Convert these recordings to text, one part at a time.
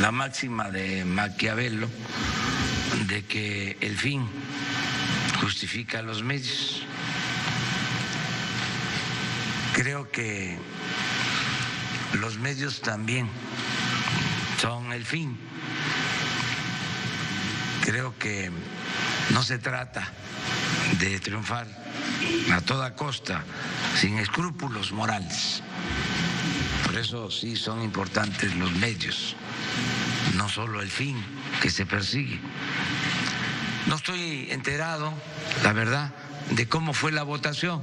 la máxima de Maquiavelo de que el fin justifica los medios. Creo que los medios también son el fin. Creo que no se trata de triunfar a toda costa, sin escrúpulos morales. Por eso sí son importantes los medios, no solo el fin que se persigue. No estoy enterado, la verdad, de cómo fue la votación.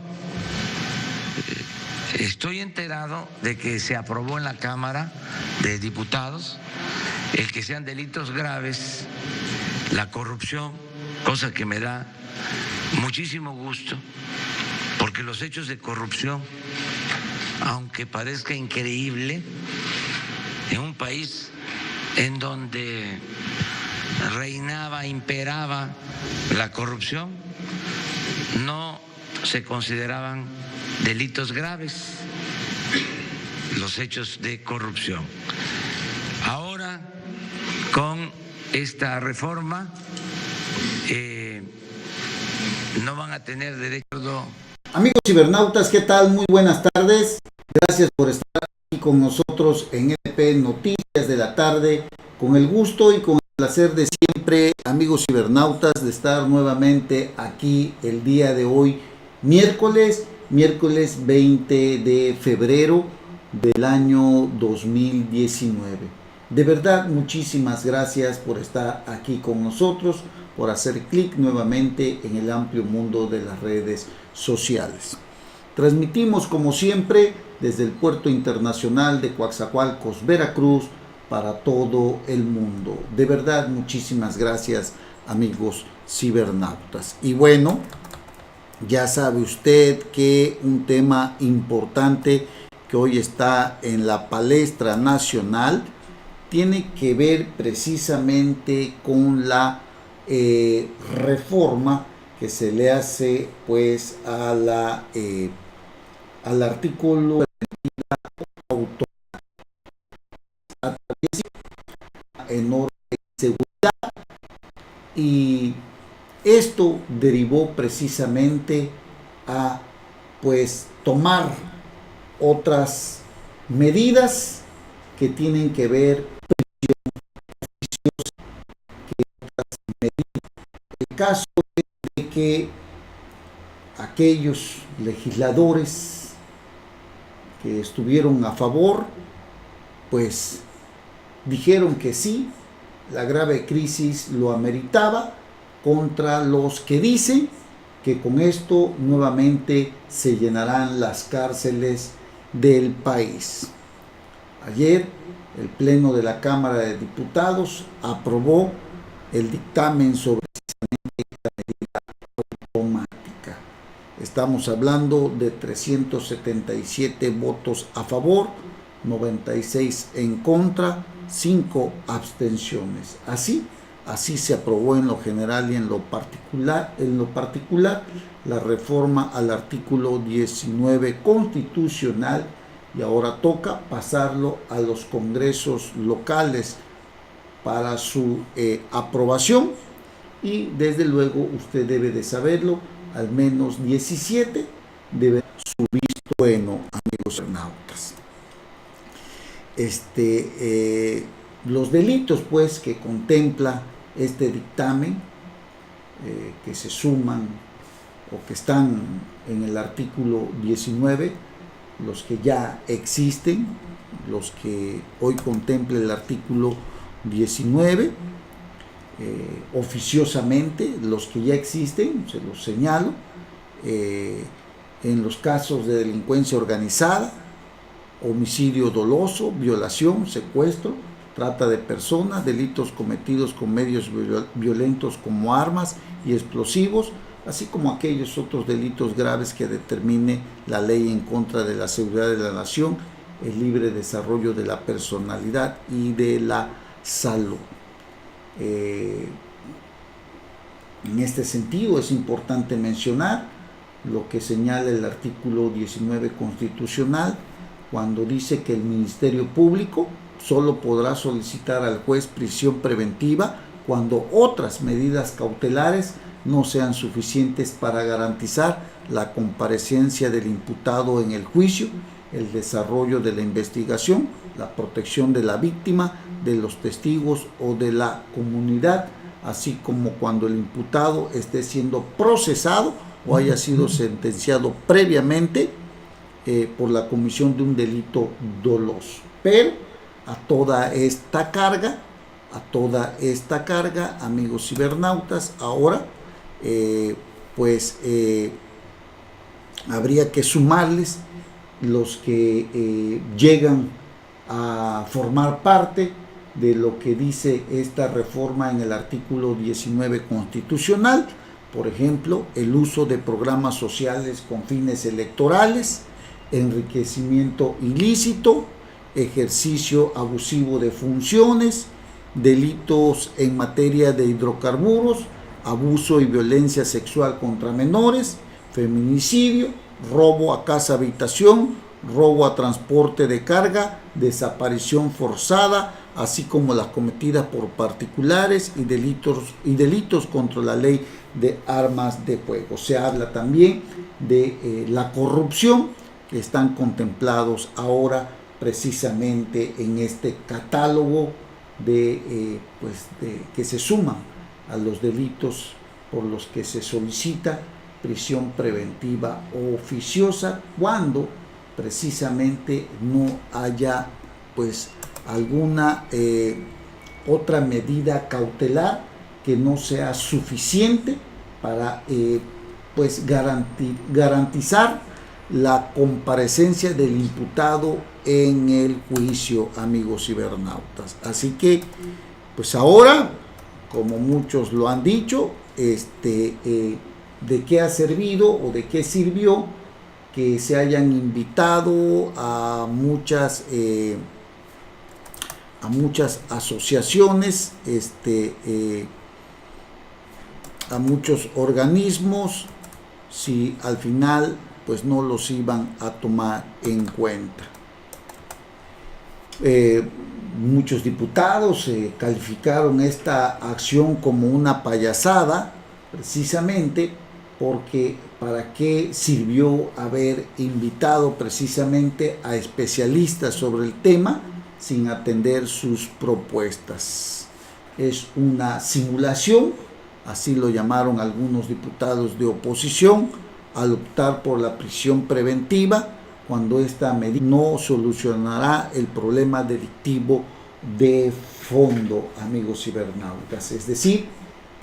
Estoy enterado de que se aprobó en la Cámara de Diputados el que sean delitos graves la corrupción, cosa que me da muchísimo gusto, porque los hechos de corrupción, aunque parezca increíble, en un país en donde reinaba, imperaba la corrupción, no se consideraban delitos graves los hechos de corrupción. Ahora, con esta reforma, no van a tener derecho. Amigos cibernautas, ¿qué tal? Muy buenas tardes. Gracias por estar aquí con nosotros en NP Noticias de la tarde. Con el gusto y con el placer de siempre, amigos cibernautas, de estar nuevamente aquí el día de hoy, miércoles 20 de febrero del año 2019. De verdad, muchísimas gracias por estar aquí con nosotros, por hacer clic nuevamente en el amplio mundo de las redes sociales. Transmitimos como siempre desde el puerto internacional de Coatzacoalcos, Veracruz, para todo el mundo. De verdad, muchísimas gracias, amigos cibernautas. Y bueno, ya sabe usted que un tema importante que hoy está en la palestra nacional tiene que ver precisamente con la reforma que se le hace pues a la al artículo automático a través de una enorme seguridad, y esto derivó precisamente a pues tomar otras medidas que tienen que ver el caso de que aquellos legisladores que estuvieron a favor pues dijeron que sí, la grave crisis lo ameritaba, contra los que dicen que con esto nuevamente se llenarán las cárceles del país. Ayer el Pleno de la Cámara de Diputados aprobó el dictamen sobre esta medida automática. Estamos hablando de 377 votos a favor, 96 en contra, 5 abstenciones. Así se aprobó en lo general y en lo particular la reforma al artículo 19 constitucional, y ahora toca pasarlo a los congresos locales para su aprobación, y desde luego usted debe de saberlo, al menos 17 deben su visto bueno, amigos cibernautas. Los delitos pues que contempla este dictamen, que se suman o que están en el artículo 19, los que ya existen, los que hoy contempla el artículo 19, oficiosamente, los que ya existen, se los señalo, en los casos de delincuencia organizada, homicidio doloso, violación, secuestro, trata de personas, delitos cometidos con medios violentos como armas y explosivos, así como aquellos otros delitos graves que determine la ley en contra de la seguridad de la nación, el libre desarrollo de la personalidad y de la salud. En este sentido es importante mencionar lo que señala el artículo 19 constitucional, cuando dice que el Ministerio Público solo podrá solicitar al juez prisión preventiva cuando otras medidas cautelares no sean suficientes para garantizar la comparecencia del imputado en el juicio, el desarrollo de la investigación, la protección de la víctima, de los testigos o de la comunidad, así como cuando el imputado esté siendo procesado o haya sido sentenciado previamente por la comisión de un delito doloso. Pero a toda esta carga, amigos cibernautas, ahora habría que sumarles los que llegan a formar parte de lo que dice esta reforma en el artículo 19 constitucional, por ejemplo, el uso de programas sociales con fines electorales, enriquecimiento ilícito, ejercicio abusivo de funciones, delitos en materia de hidrocarburos, abuso y violencia sexual contra menores, feminicidio, robo a casa habitación, robo a transporte de carga, desaparición forzada, así como las cometidas por particulares y delitos contra la ley de armas de fuego. Se habla también de la corrupción, que están contemplados ahora precisamente en este catálogo que se suman a los delitos por los que se solicita prisión preventiva oficiosa cuando precisamente no haya alguna otra medida cautelar que no sea suficiente para garantizar la comparecencia del imputado en el juicio, amigos cibernautas. Así que ahora, como muchos lo han dicho, de qué ha servido o de qué sirvió que se hayan invitado a muchas asociaciones, a muchos organismos, si al final no los iban a tomar en cuenta. Muchos diputados calificaron esta acción como una payasada, precisamente porque ¿para qué sirvió haber invitado precisamente a especialistas sobre el tema sin atender sus propuestas? Es una simulación, así lo llamaron algunos diputados de oposición, al optar por la prisión preventiva, cuando esta medida no solucionará el problema delictivo de fondo, amigos cibernautas. Es decir,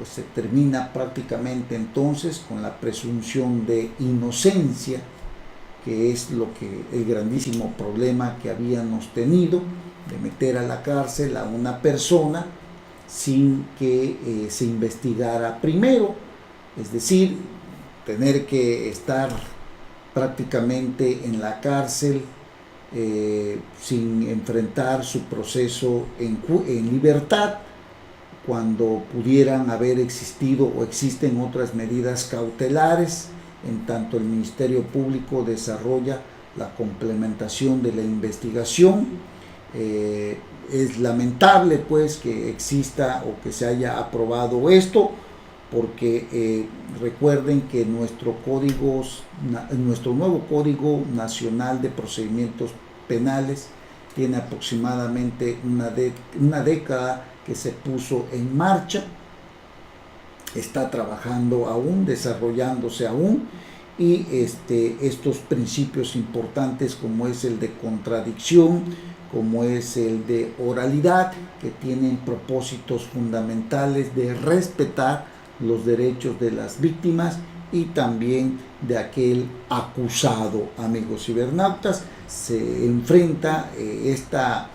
se termina prácticamente entonces con la presunción de inocencia, que es el grandísimo problema que habíamos tenido, de meter a la cárcel a una persona sin que se investigara primero, es decir, tener que estar prácticamente en la cárcel sin enfrentar su proceso en libertad, cuando pudieran haber existido o existen otras medidas cautelares, en tanto el Ministerio Público desarrolla la complementación de la investigación. Es lamentable que exista o que se haya aprobado esto, porque recuerden que nuestro nuevo Código Nacional de Procedimientos Penales tiene aproximadamente una década que se puso en marcha, está trabajando aún, desarrollándose aún, y estos principios importantes, como es el de contradicción, como es el de oralidad, que tienen propósitos fundamentales de respetar los derechos de las víctimas y también de aquel acusado, amigos cibernautas, se enfrenta esta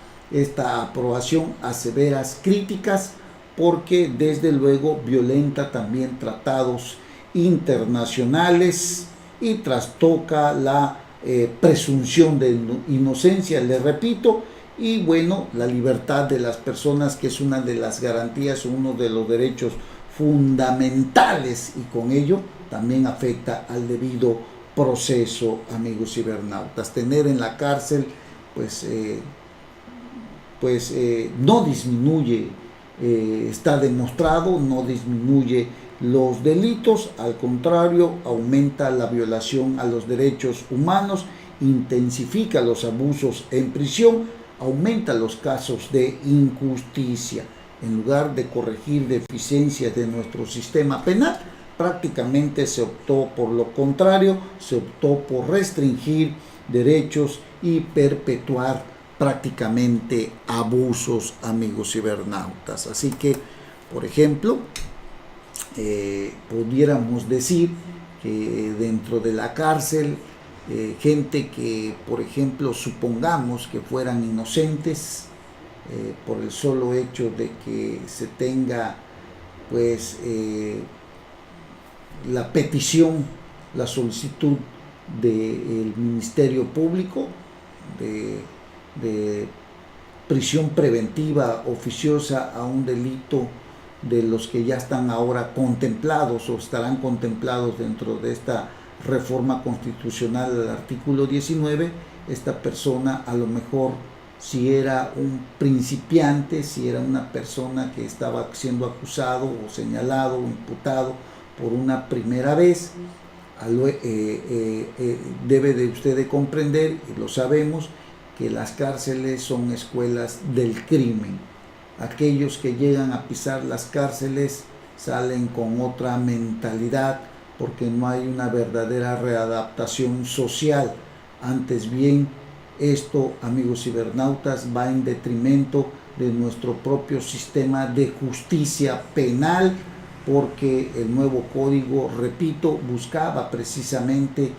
aprobación a severas críticas, porque desde luego violenta también tratados internacionales y trastoca la presunción de inocencia, les repito, y la libertad de las personas, que es una de las garantías, uno de los derechos fundamentales, y con ello también afecta al debido proceso, amigos cibernautas. Tener en la cárcel pues no disminuye, está demostrado, no disminuye los delitos, al contrario, aumenta la violación a los derechos humanos, intensifica los abusos en prisión, aumenta los casos de injusticia. En lugar de corregir deficiencias de nuestro sistema penal, prácticamente se optó por lo contrario, se optó por restringir derechos y perpetuar prácticamente abusos, amigos cibernautas. Así que, por ejemplo, pudiéramos decir que dentro de la cárcel, gente que, por ejemplo, supongamos que fueran inocentes, por el solo hecho de que se tenga pues la petición, la solicitud del Ministerio Público de prisión preventiva oficiosa a un delito de los que ya están ahora contemplados o estarán contemplados dentro de esta reforma constitucional del artículo 19, esta persona a lo mejor, si era un principiante, si era una persona que estaba siendo acusado o señalado o imputado por una primera vez, debe de usted de comprender, y lo sabemos, que las cárceles son escuelas del crimen. Aquellos que llegan a pisar las cárceles salen con otra mentalidad porque no hay una verdadera readaptación social. Antes bien, esto, amigos cibernautas, va en detrimento de nuestro propio sistema de justicia penal, porque el nuevo código, repito, buscaba precisamente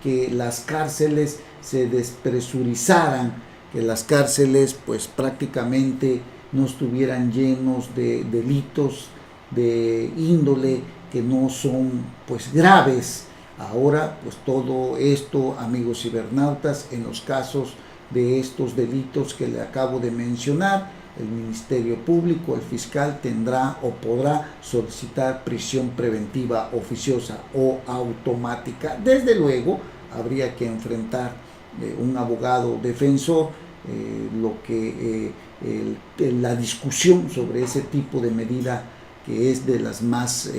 que las cárceles se despresurizaran, que las cárceles pues prácticamente no estuvieran llenos de delitos de índole que no son pues graves. Ahora pues todo esto, amigos cibernautas, en los casos de estos delitos que le acabo de mencionar, el Ministerio Público, el fiscal tendrá o podrá solicitar prisión preventiva oficiosa o automática. Desde luego habría que enfrentar un abogado defensor la discusión sobre ese tipo de medida, que es de las más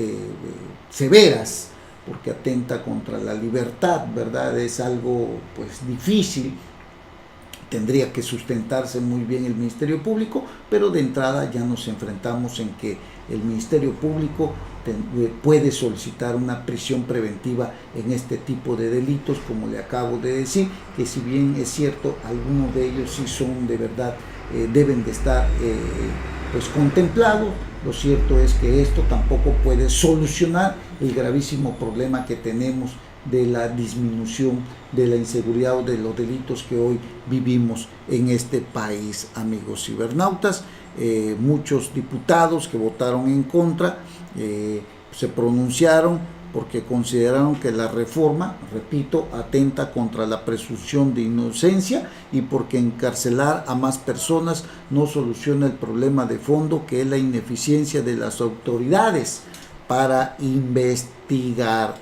severas, porque atenta contra la libertad, ¿verdad? Es algo pues difícil, tendría que sustentarse muy bien el Ministerio Público, pero de entrada ya nos enfrentamos en que el Ministerio Público puede solicitar una prisión preventiva en este tipo de delitos, como le acabo de decir, que si bien es cierto, algunos de ellos sí son de verdad, deben de estar pues contemplados. Lo cierto es que esto tampoco puede solucionar el gravísimo problema que tenemos de la disminución de la inseguridad o de los delitos que hoy vivimos en este país, amigos cibernautas. Muchos diputados que votaron en contra se pronunciaron porque consideraron que la reforma, repito, atenta contra la presunción de inocencia y porque encarcelar a más personas no soluciona el problema de fondo, que es la ineficiencia de las autoridades para investigar.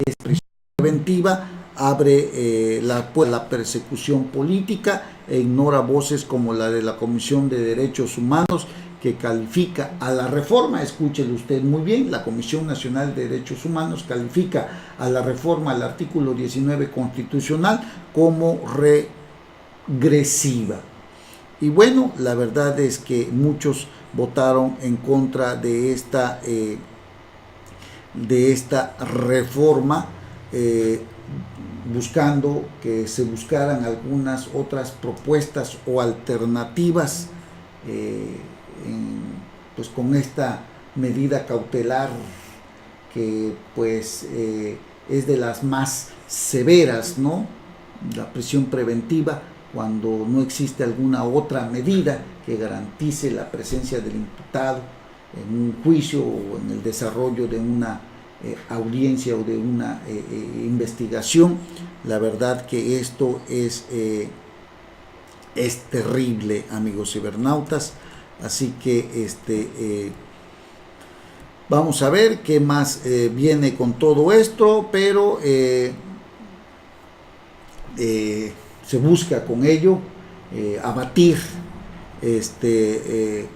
Es prisión preventiva, abre la persecución política e ignora voces como la de la Comisión de Derechos Humanos, que califica a la reforma, escúchelo usted muy bien, la Comisión Nacional de Derechos Humanos califica a la reforma al artículo 19 constitucional como regresiva. Y bueno, la verdad es que muchos votaron en contra de esta reforma, buscando que se buscaran algunas otras propuestas o alternativas pues con esta medida cautelar, que pues es de las más severas, ¿no? La prisión preventiva, cuando no existe alguna otra medida que garantice la presencia del imputado en un juicio o en el desarrollo de una audiencia o de una investigación. La verdad que esto es terrible, amigos cibernautas. Así que vamos a ver qué más viene con todo esto, pero se busca con ello abatir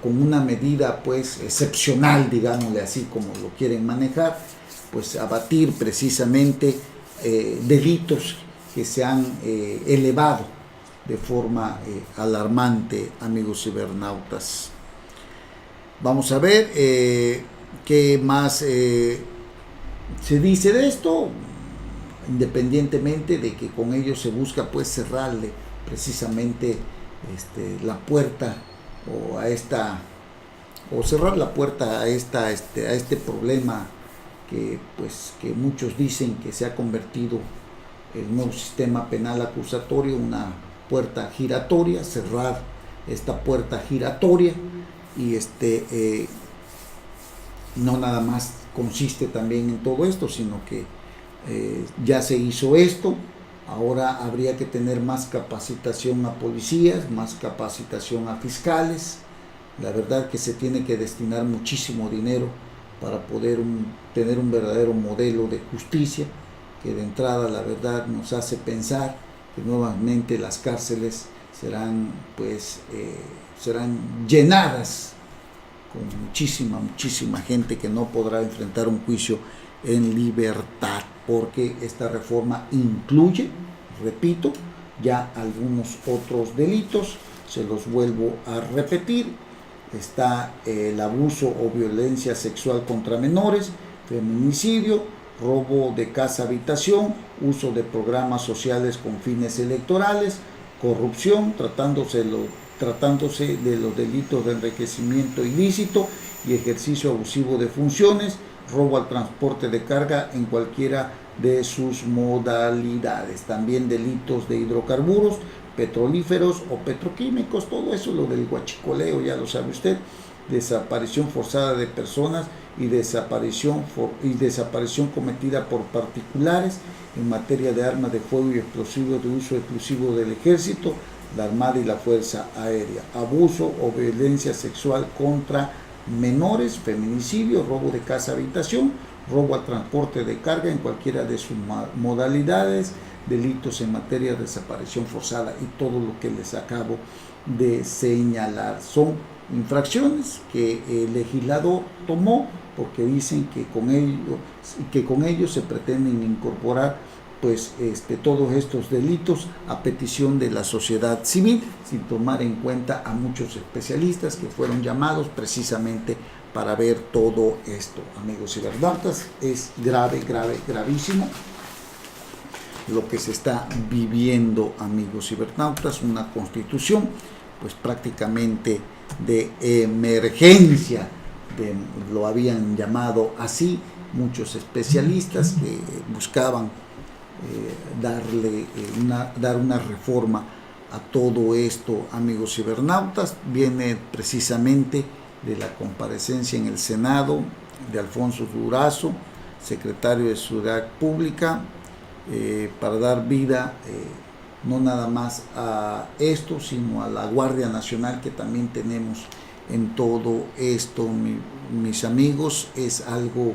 con una medida pues excepcional, digámosle así como lo quieren manejar, pues abatir precisamente delitos que se han elevado de forma alarmante, amigos cibernautas. Vamos a ver qué más se dice de esto, independientemente de que con ello se busca pues cerrarle precisamente la puerta o cerrar la puerta a este problema que muchos dicen que se ha convertido el nuevo sistema penal acusatorio, una puerta giratoria, cerrar esta puerta giratoria, y no nada más consiste también en todo esto, sino que ya se hizo esto. Ahora habría que tener más capacitación a policías, más capacitación a fiscales. La verdad que se tiene que destinar muchísimo dinero para poder tener un verdadero modelo de justicia, que de entrada la verdad nos hace pensar que nuevamente las cárceles serán llenadas con muchísima gente que no podrá enfrentar un juicio en libertad, porque esta reforma incluye, repito, ya algunos otros delitos. Se los vuelvo a repetir: está el abuso o violencia sexual contra menores, feminicidio, robo de casa habitación, uso de programas sociales con fines electorales, corrupción, tratándose de los delitos de enriquecimiento ilícito y ejercicio abusivo de funciones, robo al transporte de carga en cualquiera de sus modalidades. También delitos de hidrocarburos, petrolíferos o petroquímicos, todo eso, lo del huachicoleo, ya lo sabe usted, desaparición forzada de personas y desaparición cometida por particulares en materia de armas de fuego y explosivos de uso exclusivo del Ejército, la Armada y la Fuerza Aérea, abuso o violencia sexual contra menores, feminicidio, robo de casa habitación, robo al transporte de carga en cualquiera de sus modalidades, delitos en materia de desaparición forzada y todo lo que les acabo de señalar. Son infracciones que el legislador tomó porque dicen que con ello se pretenden incorporar todos estos delitos a petición de la sociedad civil, sin tomar en cuenta a muchos especialistas que fueron llamados precisamente para ver todo esto. Amigos cibernautas, es gravísimo lo que se está viviendo, amigos cibernautas, una constitución pues prácticamente de emergencia, lo habían llamado así muchos especialistas que buscaban dar una reforma a todo esto, amigos cibernautas. Viene precisamente de la comparecencia en el Senado de Alfonso Durazo, secretario de Seguridad Pública, para dar vida no nada más a esto, sino a la Guardia Nacional que también tenemos en todo esto, mis amigos. Es algo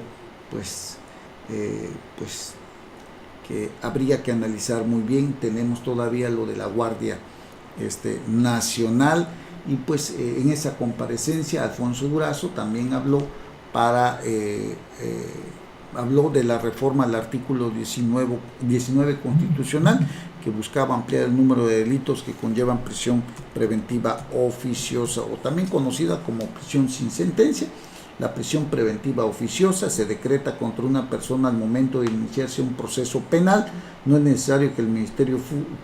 que habría que analizar muy bien. Tenemos todavía lo de la Guardia Nacional, y en esa comparecencia Alfonso Durazo también habló de la reforma al artículo 19 constitucional, que buscaba ampliar el número de delitos que conllevan prisión preventiva oficiosa, o también conocida como prisión sin sentencia. La prisión preventiva oficiosa se decreta contra una persona al momento de iniciarse un proceso penal. No es necesario que el Ministerio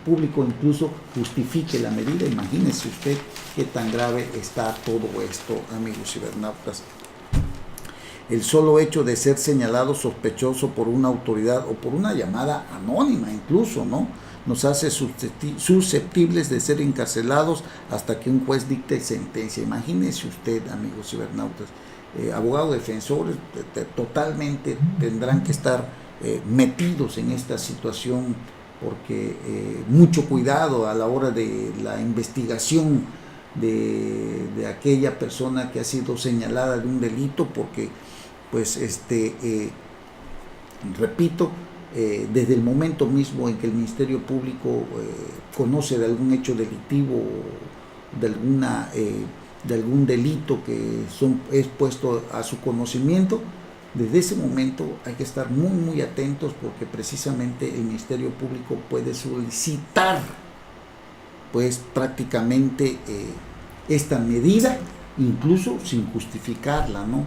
Público incluso justifique la medida. Imagínese usted qué tan grave está todo esto, amigos cibernautas. El solo hecho de ser señalado sospechoso por una autoridad o por una llamada anónima incluso, ¿no?, nos hace susceptibles de ser encarcelados hasta que un juez dicte sentencia. Imagínese usted, amigos cibernautas. Abogados defensores totalmente tendrán que estar metidos en esta situación, porque mucho cuidado a la hora de la investigación de aquella persona que ha sido señalada de un delito, porque repito, desde el momento mismo en que el Ministerio Público conoce de algún hecho delictivo de algún delito que es puesto a su conocimiento, desde ese momento hay que estar muy muy atentos, porque precisamente el Ministerio Público puede solicitar pues prácticamente esta medida, incluso sin justificarla, ¿no?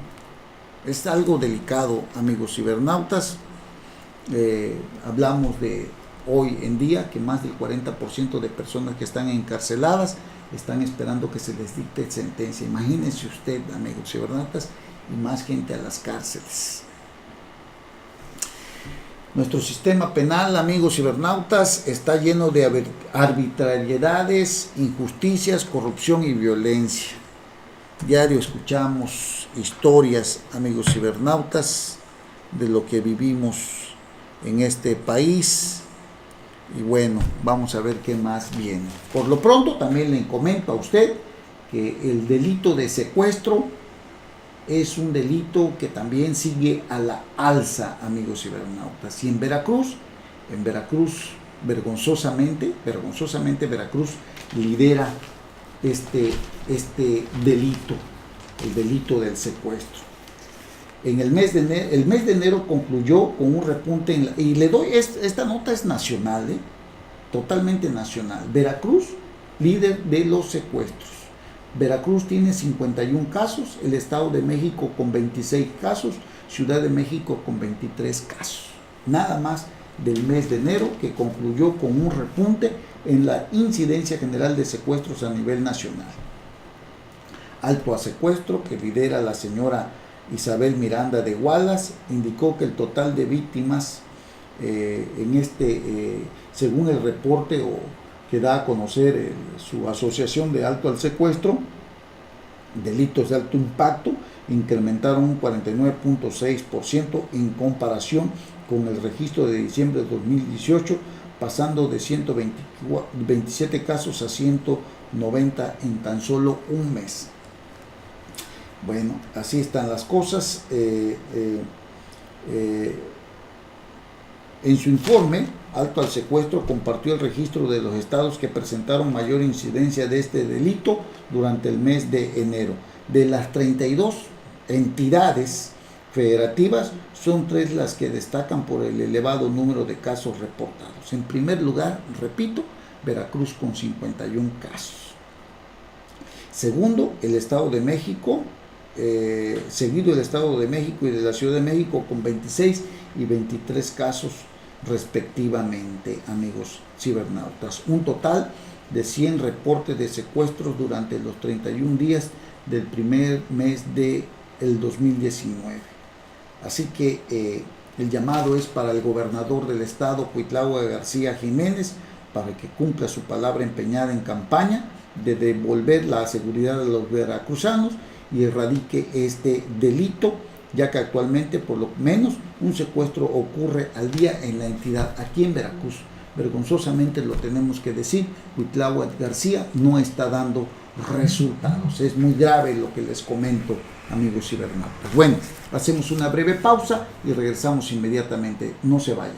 Es algo delicado, amigos cibernautas. Hablamos de hoy en día que más del 40% de personas que están encarceladas están esperando que se les dicte sentencia. Imagínense usted, amigos cibernautas, y más gente a las cárceles. Nuestro sistema penal, amigos cibernautas, está lleno de arbitrariedades, injusticias, corrupción y violencia. Diario escuchamos historias, amigos cibernautas, de lo que vivimos en este país. Y bueno, vamos a ver qué más viene. Por lo pronto, también le comento a usted que el delito de secuestro es un delito que también sigue a la alza, amigos cibernautas. Y en Veracruz, vergonzosamente, Veracruz lidera este delito, el delito del secuestro. En el mes de enero concluyó con un repunte y le doy, esta nota es nacional, totalmente nacional. Veracruz, líder de los secuestros. Veracruz tiene 51 casos, el Estado de México con 26 casos, Ciudad de México con 23 casos. Nada más del mes de enero, que concluyó con un repunte en la incidencia general de secuestros a nivel nacional. Alto a secuestro, que lidera la señora Isabel Miranda de Wallace, indicó que el total de víctimas según el reporte que da a conocer su asociación de alto al secuestro, delitos de alto impacto incrementaron un 49.6% en comparación con el registro de diciembre de 2018, pasando de 127 casos a 190 en tan solo un mes. Bueno, así están las cosas. En su informe, Alto al Secuestro compartió el registro de los estados que presentaron mayor incidencia de este delito durante el mes de enero. De las 32 entidades federativas, son 3 las que destacan por el elevado número de casos reportados. En primer lugar, repito, Veracruz con 51 casos. Segundo, el Estado de México, seguido el Estado de México y de la Ciudad de México con 26 y 23 casos respectivamente, amigos cibernautas. Un total de 100 reportes de secuestros durante los 31 días del primer mes del 2019. Así que el llamado es para el gobernador del estado, Cuitlahua García Jiménez, para que cumpla su palabra empeñada en campaña de devolver la seguridad de los veracruzanos y erradique este delito, ya que actualmente por lo menos un secuestro ocurre al día en la entidad, aquí en Veracruz. Vergonzosamente lo tenemos que decir, Cuitlahua García no está dando resultados. Es muy grave lo que les comento, amigos cibernautas. Bueno, hacemos una breve pausa y regresamos inmediatamente. No se vayan.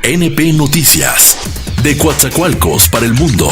NP Noticias. De Coatzacoalcos para el mundo.